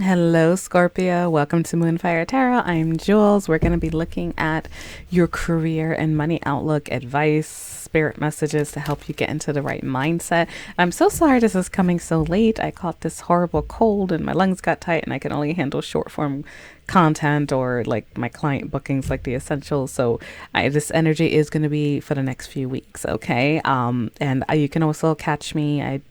Hello, Scorpio. Welcome to Moonfire Tarot. I'm Jules. We're going to be looking at your career and money outlook, advice, spirit messages to help you get into the right mindset. I'm so sorry this is coming so late. I caught this horrible cold and my lungs got tight, and I can only handle short form content or like my client bookings, like the essentials. So this energy is going to be for the next few weeks. Okay. And you can also catch me. I've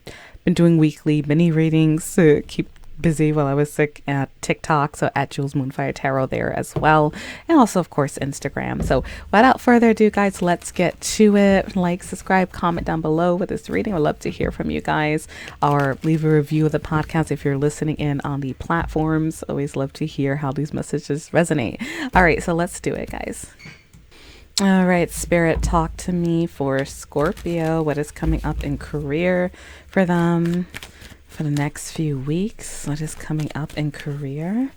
been doing weekly mini readings to keep busy while I was sick at TikTok, so at Jules Moonfire Tarot there as well, and also of course Instagram. So without further ado, guys, let's get to it. Like, subscribe, comment down below with this reading. I'd love to hear from you guys, or leave a review of the podcast if you're listening in on the platforms. Always love to hear how these messages resonate. All right, so let's do it, guys. All right, Spirit, talk to me for Scorpio. What is coming up in career for them for the next few weeks? What is coming up in career?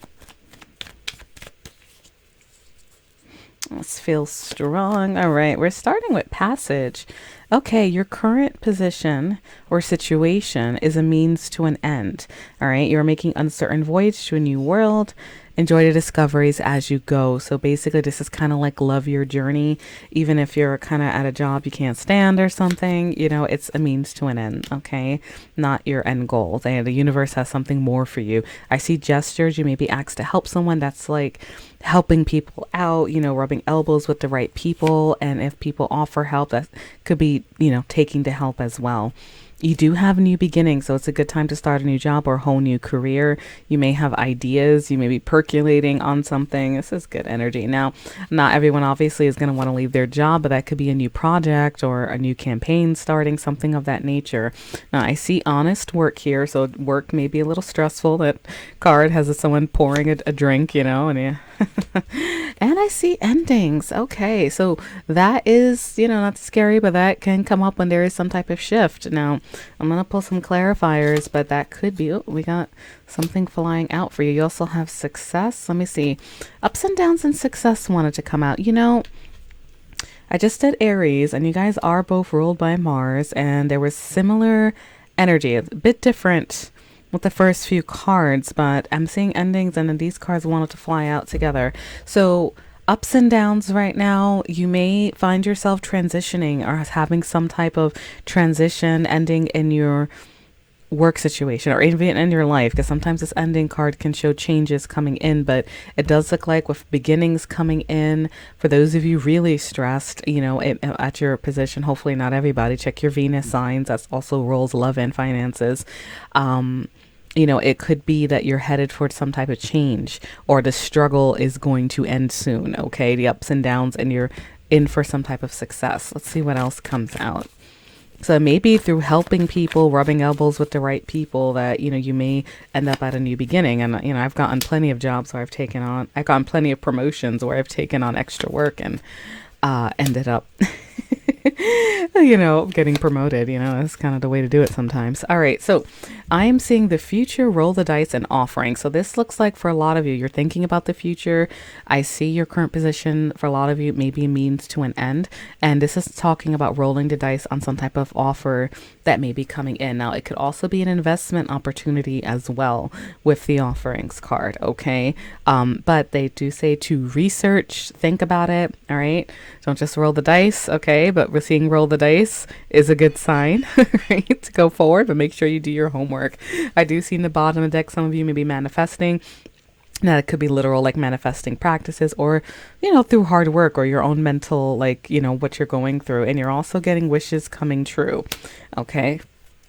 Let's feel strong. All right, we're starting with passage. Okay, your current position or situation is a means to an end. All right, you're making uncertain voyage to a new world. Enjoy the discoveries as you go. So basically, this is kind of like love your journey. Even if you're kind of at a job you can't stand or something, you know, it's a means to an end, okay? Not your end goal. The universe has something more for you. I see gestures. You may be asked to help someone. That's like helping people out, you know, rubbing elbows with the right people. And if people offer help, that could be, you know, taking the help as well. You do have a new beginning, so it's a good time to start a new job or a whole new career. You may have ideas. You may be percolating on something. This is good energy. Now, not everyone obviously is going to want to leave their job, but that could be a new project or a new campaign starting, something of that nature. Now, I see honest work here, so work may be a little stressful. That card has someone pouring a drink, you know, and yeah. And I see endings. Okay, so that is, you know, not scary, but that can come up when there is some type of shift. Now, I'm going to pull some clarifiers, but that could be, oh, we got something flying out for you. You also have success. Let me see. Ups and downs and success wanted to come out. You know, I just did Aries, and you guys are both ruled by Mars, and there was similar energy. It's a bit different with the first few cards, but I'm seeing endings, and then these cards wanted to fly out together. So ups and downs right now. You may find yourself transitioning or having some type of transition ending in your work situation or even in your life, because sometimes this ending card can show changes coming in, but it does look like with beginnings coming in for those of you really stressed, you know, at your position. Hopefully not everybody. Check your Venus signs. That's also rules love and finances. You know, it could be that you're headed for some type of change, or the struggle is going to end soon. Okay, the ups and downs, and you're in for some type of success. Let's see what else comes out. So maybe through helping people, rubbing elbows with the right people, that, you know, you may end up at a new beginning. And, you know, I've gotten plenty of jobs where I've gotten plenty of promotions where I've taken on extra work and ended up you know, getting promoted. You know, that's kind of the way to do it sometimes. All right, so I am seeing the future, roll the dice, and offering. So this looks like for a lot of you, you're thinking about the future. I see your current position for a lot of you maybe means to an end, and this is talking about rolling the dice on some type of offer that may be coming in. Now, it could also be an investment opportunity as well with the offerings card, okay? But they do say to research, think about it, all right? Don't just roll the dice, okay? But we're seeing roll the dice is a good sign, right? To go forward, but make sure you do your homework. I do see in the bottom of the deck, some of you may be manifesting. Now, it could be literal, like manifesting practices, or, you know, through hard work or your own mental, like, you know, what you're going through. And you're also getting wishes coming true. Okay.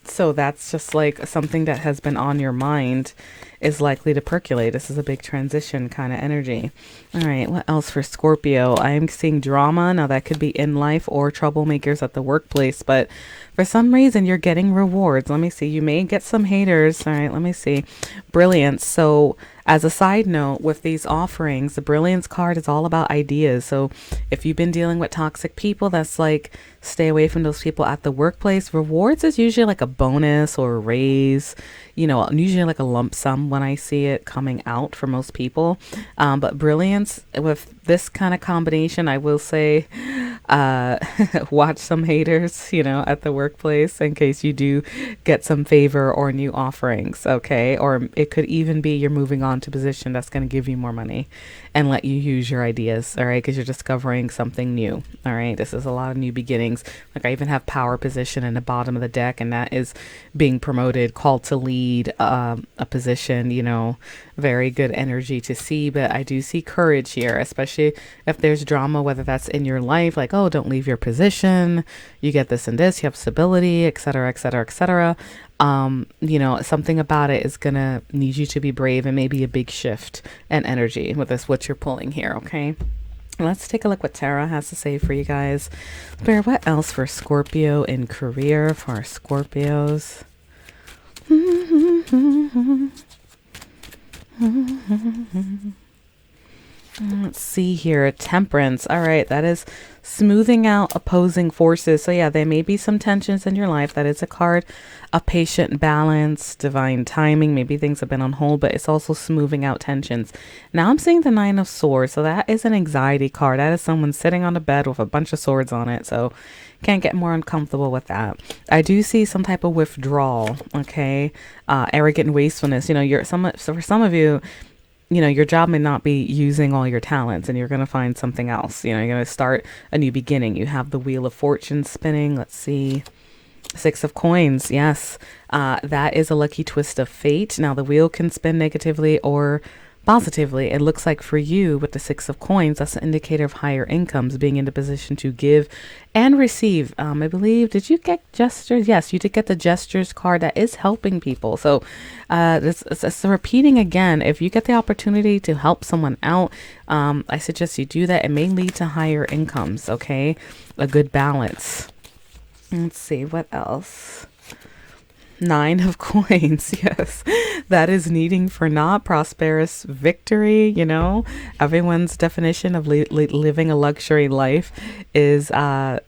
So that's just like something that has been on your mind is likely to percolate. This is a big transition kind of energy. All right. What else for Scorpio? I am seeing drama. Now, that could be in life or troublemakers at the workplace, but for some reason you're getting rewards. Let me see. You may get some haters. All right. Let me see. Brilliance. So as a side note, with these offerings, the Brilliance card is all about ideas. So if you've been dealing with toxic people, that's like stay away from those people at the workplace. Rewards is usually like a bonus or a raise, you know, usually like a lump sum when I see it coming out for most people. But Brilliance, with this kind of combination, I will say Watch some haters, at the workplace in case you do get some favor or new offerings, okay? Or it could even be you're moving on to a position that's going to give you more money and let you use your ideas, all right? Because you're discovering something new, all right? This is a lot of new beginnings. Like I even have power position in the bottom of the deck, and that is being promoted, called to lead a position, very good energy to see. But I do see courage here, especially if there's drama, whether that's in your life, like, oh, don't leave your position, you get this and this, you have stability, etc., etc., etc. Something about it is gonna need you to be brave, and maybe a big shift in energy with this, what you're pulling here, okay? Let's take a look what Tara has to say for you guys. Bear, what else for Scorpio in career for our Scorpios? Let's see here. Temperance. All right. That is smoothing out opposing forces. So yeah, there may be some tensions in your life. That is a card, a patient balance, divine timing. Maybe things have been on hold, but it's also smoothing out tensions. Now I'm seeing the 9 of Swords. So that is an anxiety card. That is someone sitting on a bed with a bunch of swords on it. So can't get more uncomfortable with that. I do see some type of withdrawal. Okay. Arrogant wastefulness. For some of you, your job may not be using all your talents, and you're going to find something else. You're going to start a new beginning. You have the Wheel of Fortune spinning. Let's see. 6 of Coins. Yes. That is a lucky twist of fate. Now the wheel can spin negatively or positively. It looks like for you with the 6 of Coins, that's an indicator of higher incomes, being in the position to give and receive. I believe, did you get gestures? Yes, you did get the gestures card. That is helping people. So it's repeating again. If you get the opportunity to help someone out, I suggest you do that. It may lead to higher incomes. Okay. A good balance. Let's see what else. 9 of Coins. Yes, that is needing for not prosperous victory. Everyone's definition of living a luxury life is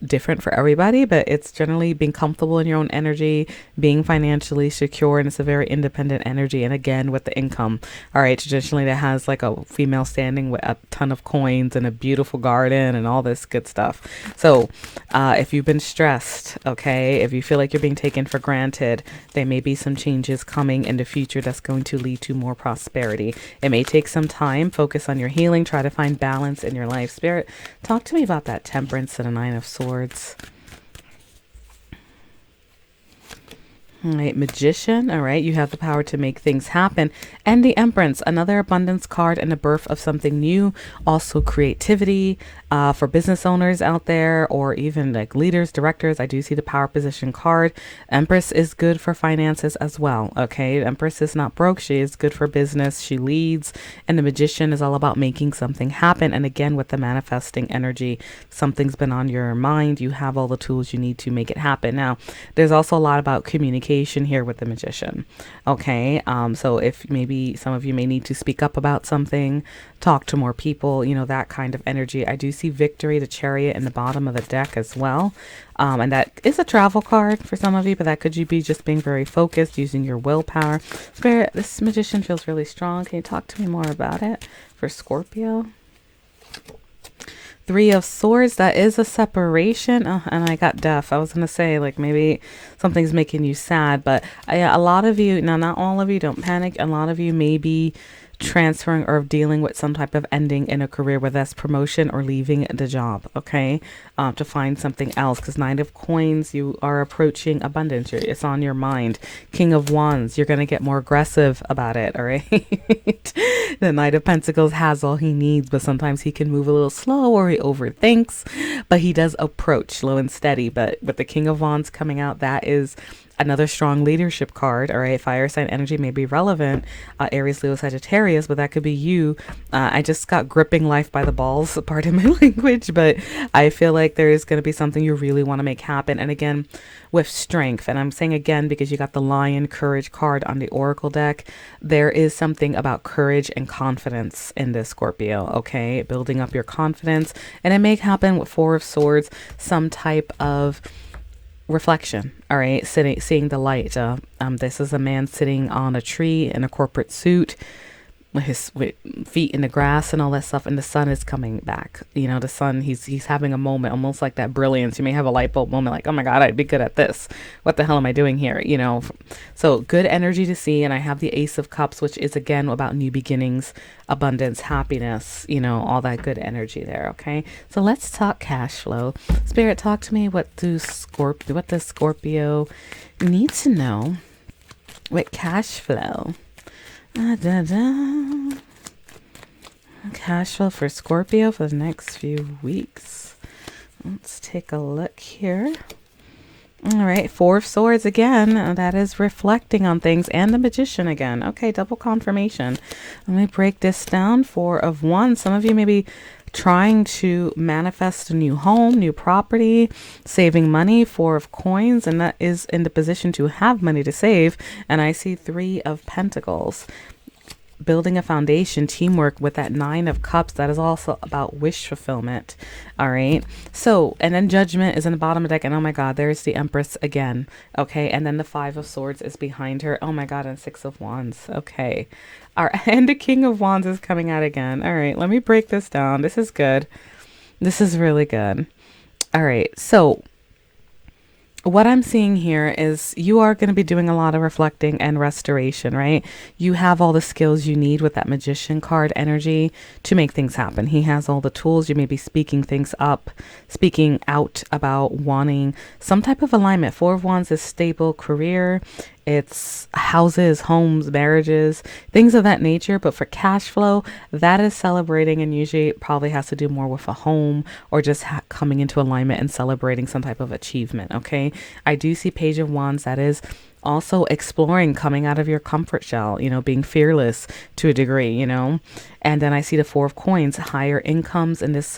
different for everybody, but it's generally being comfortable in your own energy, being financially secure, and it's a very independent energy. And again, with the income, all right, traditionally that has like a female standing with a ton of coins and a beautiful garden and all this good stuff. So if you've been stressed, okay, if you feel like you're being taken for granted, there may be some changes coming in the future that's going to lead to more prosperity. It may take some time. Focus on your healing. Try to find balance in your life. Spirit, talk to me about that Temperance and the 9 of Swords. All right, Magician. All right, you have the power to make things happen. And the Empress, another abundance card and the birth of something new. Also creativity for business owners out there, or even like leaders, directors. I do see the power position card. Empress is good for finances as well. Okay, Empress is not broke. She is good for business. She leads. And the Magician is all about making something happen. And again, with the manifesting energy, something's been on your mind. You have all the tools you need to make it happen. Now, there's also a lot about communication here with the Magician. Okay, so if maybe some of you may need to speak up about something, talk to more people, that kind of energy. I do see Victory, the Chariot, in the bottom of the deck as well. And that is a travel card for some of you, but that could you be just being very focused, using your willpower. Spirit, this Magician feels really strong. Can you talk to me more about it for Scorpio? 3 of Swords, that is a separation. And I got Death. I was going to say, like, maybe something's making you sad, but a lot of you, now not all of you, don't panic. A lot of you may be transferring or dealing with some type of ending in a career, whether that's promotion or leaving the job, okay, to find something else. Because 9 of Coins, you are approaching abundance. It's on your mind. King of Wands, you're going to get more aggressive about it, all right? The Knight of Pentacles has all he needs, but sometimes he can move a little slow or he overthinks, but he does approach slow and steady. But with the King of Wands coming out, that is another strong leadership card. All right, fire sign energy may be relevant, Aries, Leo, Sagittarius, but that could be you. I just got gripping life by the balls, pardon my language, but I feel like there is going to be something you really want to make happen. And again, with strength, and I'm saying again because you got the Lion Courage card on the Oracle deck, there is something about courage and confidence in this, Scorpio, okay? Building up your confidence, and it may happen with 4 of Swords, some type of reflection, all right, seeing the light. This is a man sitting on a tree in a corporate suit. with his feet in the grass and all that stuff, and the sun is coming back. You know, the sun, he's having a moment, almost like that brilliance. You may have a light bulb moment, like, oh my god, I'd be good at this. What the hell am I doing here? You know, so good energy to see. And I have the Ace of Cups, which is again about new beginnings, abundance, happiness, you know, all that good energy there. Okay, so let's talk cash flow. Spirit, talk to me. What does Scorpio need to know with cash flow? Cash flow for Scorpio for the next few weeks. Let's take a look here. All right, Four of Swords again. That is reflecting on things, and the Magician again. Okay, double confirmation. Let me break this down. Four of Wands. Some of you may be trying to manifest a new home, new property, saving money. Four of Coins, and that is in the position to have money to save. And I see Three of Pentacles, building a foundation, teamwork with that Nine of Cups. That is also about wish fulfillment. All right, so, and then Judgment is in the bottom of the deck, and oh my god, there's the Empress again. Okay, and then the Five of Swords is behind her. Oh my god, and Six of Wands. Okay, all right, and the King of Wands is coming out again. All right, let me break this down. This is good. This is really good. All right, so what I'm seeing here is you are going to be doing a lot of reflecting and restoration, right? You have all the skills you need with that Magician card energy to make things happen. He has all the tools. You may be speaking things up, speaking out about wanting some type of alignment. Four of Wands is stable career. It's houses, homes, marriages, things of that nature. But for cash flow, that is celebrating, and usually it probably has to do more with a home or just coming into alignment and celebrating some type of achievement. Okay, I do see Page of Wands. That is also exploring, coming out of your comfort shell, you know, being fearless to a degree, you know. And then I see the Four of Coins, higher incomes in this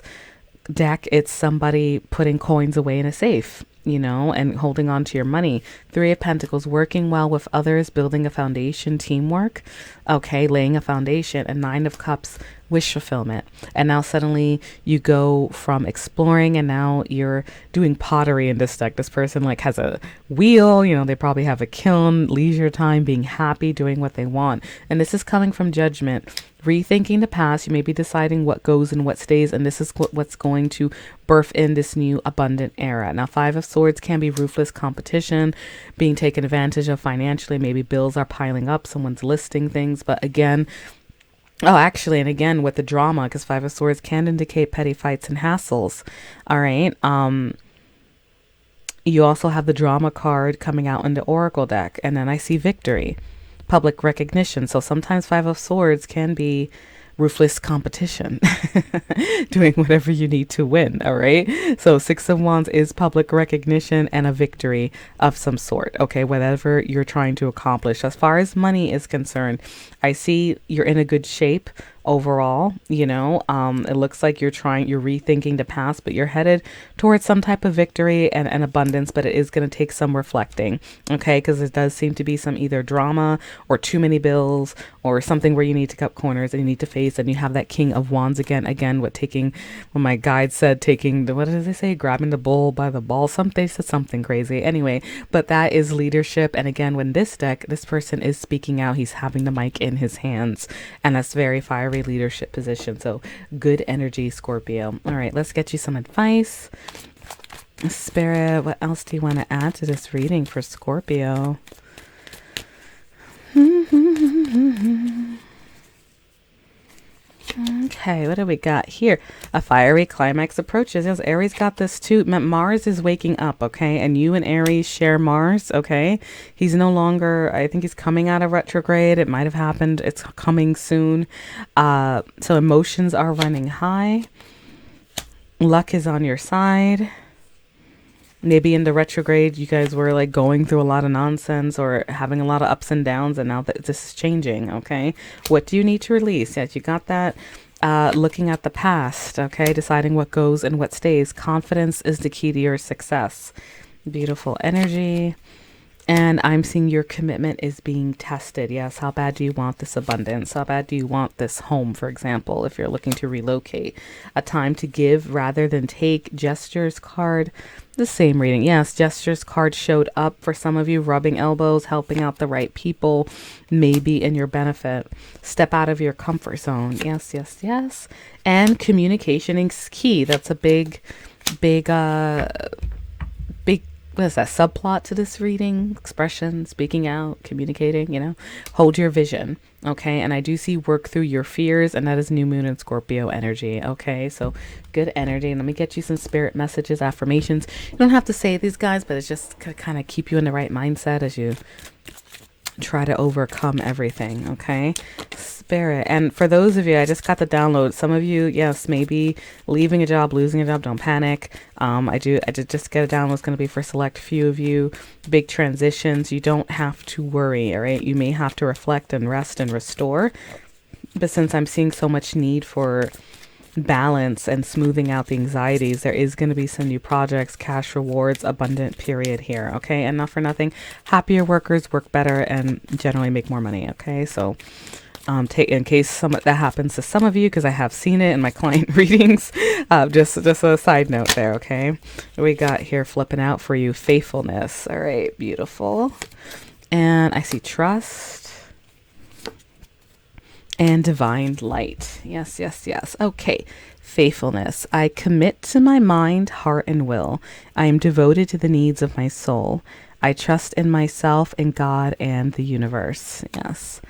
deck. It's somebody putting coins away in a safe, you know, and holding on to your money. Three of Pentacles, working well with others, building a foundation, teamwork. Okay, laying a foundation. And Nine of Cups, wish fulfillment. And now suddenly you go from exploring, and now you're doing pottery in this deck. This person like has a wheel, you know, they probably have a kiln, leisure time, being happy, doing what they want. And this is coming from Judgment. Rethinking the past, you may be deciding what goes and what stays, and this is what's going to birth in this new abundant era. Now, Five of Swords can be ruthless competition, being taken advantage of financially. Maybe bills are piling up, someone's listing things, but again, oh, actually, and again with the drama, because Five of Swords can indicate petty fights and hassles. All right. You also have the drama card coming out in the Oracle deck, and then I see victory, public recognition. So sometimes Five of Swords can be ruthless competition, doing whatever you need to win. All right. So Six of Wands is public recognition and a victory of some sort. Okay. Whatever you're trying to accomplish. As far as money is concerned, I see you're in a good shape overall. You know, it looks like you're rethinking the past, but you're headed towards some type of victory and abundance, but it is going to take some reflecting. Okay. Because it does seem to be some either drama or too many bills or something where you need to cut corners and you need to face, and you have that King of Wands again with taking, when my guide said taking the, what did they say? Grabbing the bull by the ball. They said something crazy. Anyway, but that is leadership. And again, when this deck, this person is speaking out, he's having the mic in his hands, and that's very fiery leadership position. So good energy, Scorpio. All right, let's get you some advice. Spirit, what else do you want to add to this reading for Scorpio? Okay, what do we got here? A fiery climax approaches. Yes, Aries got this too. Mars is waking up, okay? And you and Aries share Mars, okay? He's no longer, I think he's coming out of retrograde. It might have happened. It's coming soon. So emotions are running high. Luck is on your side. Maybe in the retrograde, you guys were like going through a lot of nonsense or having a lot of ups and downs, and now that this is changing, okay? What do you need to release? Yes, you got that. Looking at the past, okay? Deciding what goes and what stays. Confidence is the key to your success. Beautiful energy. And I'm seeing your commitment is being tested. Yes. How bad do you want this abundance? How bad do you want this home, for example, if you're looking to relocate? A time to give rather than take. Gestures card, the same reading. Yes. Gestures card showed up for some of you, rubbing elbows, helping out the right people, maybe in your benefit. Step out of your comfort zone. Yes, yes, yes. And communication is key. That's a big, big, big, what is that, subplot to this reading? Expression, speaking out, communicating, hold your vision. Okay. And I do see work through your fears, and that is new moon and Scorpio energy. Okay. So good energy. And let me get you some spirit messages, affirmations. You don't have to say these, guys, but it's just to kind of keep you in the right mindset as you try to overcome everything. Okay. Spirit. And for those of you, I just got the download. Some of you, yes, maybe leaving a job, losing a job, don't panic. I did just get a download. It's going to be for select few of you. Big transitions. You don't have to worry. All right. You may have to reflect and rest and restore. But since I'm seeing so much need for balance and smoothing out the anxieties, there is going to be some new projects, cash rewards, abundant period here. Okay. And not for nothing, happier workers work better and generally make more money. Okay. So take in case some of that happens to some of you, because I have seen it in my client readings. Just a side note there. Okay. We got here flipping out for you, faithfulness. All right. Beautiful. And I see trust and divine light. Yes, yes, yes. Okay. Faithfulness. I commit to my mind, heart, and will. I am devoted to the needs of my soul. I trust in myself, in God, and the universe. Yes.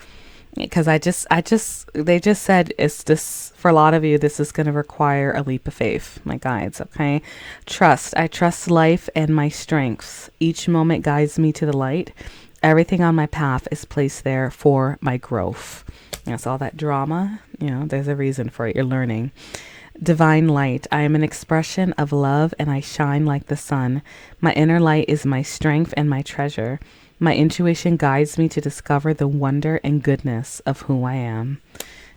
Because they just said it's this, for a lot of you, this is going to require a leap of faith, my guides. Okay. Trust. I trust life and my strengths. Each moment guides me to the light. Everything on my path is placed there for my growth. Yes, all that drama, there's a reason for it. You're learning. Divine light. I am an expression of love and I shine like the sun. My inner light is my strength and my treasure. My intuition guides me to discover the wonder and goodness of who I am.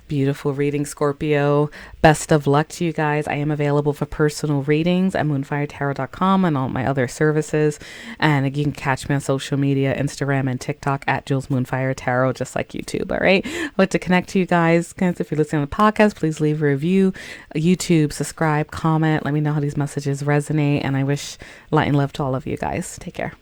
Beautiful reading, Scorpio. Best of luck to you guys. I am available for personal readings at moonfiretarot.com and all my other services. And you can catch me on social media, Instagram and TikTok at Jules Moonfire Tarot, just like YouTube. All right. I'd like to connect to you guys. If you're listening to the podcast, please leave a review. YouTube, subscribe, comment. Let me know how these messages resonate. And I wish light and love to all of you guys. Take care.